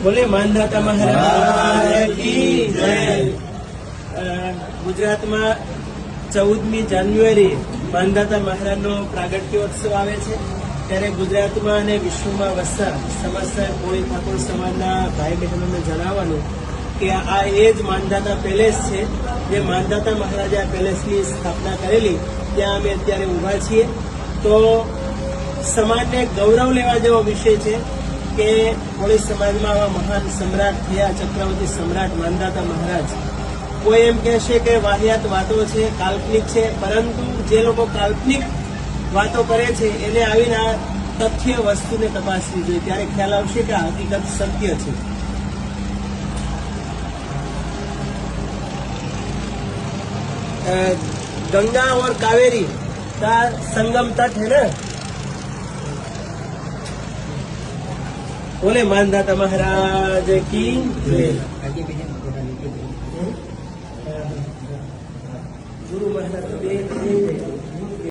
બોલે માનધાતા મહારાજ કી જય। ગુજરાતમાં 14મી જાન્યુઆરી માનધાતા મહારાજનો પ્રાગટ્યોત્સવ આવે છે, ત્યારે ગુજરાતમાં અને વિશ્વમાં વસતા સમસ્ત કોળી ઠાકોર સમાજના ભાઈ બહેનોને જણાવવાનું કે આ એ જ માનધાતા પેલેસ છે, જે માનધાતા મહારાજે આ પેલેસની સ્થાપના કરેલી, ત્યાં અમે અત્યારે ઊભા છીએ। તો સમાજને ગૌરવ લેવા જેવો વિષય છે કે કોળી સમાજમાં આવા મહાન સમ્રાટ થયા, ચક્રવર્તી સમ્રાટ માનધાતા મહારાજ। કોઈ એમ કહેશે કે વાહિયાત વાતો છે, કાલ્પનિક છે, પરંતુ જે લોકો કાલ્પનિક વાતો કરે છે એને આવીને આ તથ્ય વસ્તુને તપાસવી જોઈએ, ત્યારે ખ્યાલ આવશે કે આ હકીકત સત્ય છે। गंगा और कावेरी का संगम तट है ना। बोले मानधाता महाराज की जय। गुरु महाराज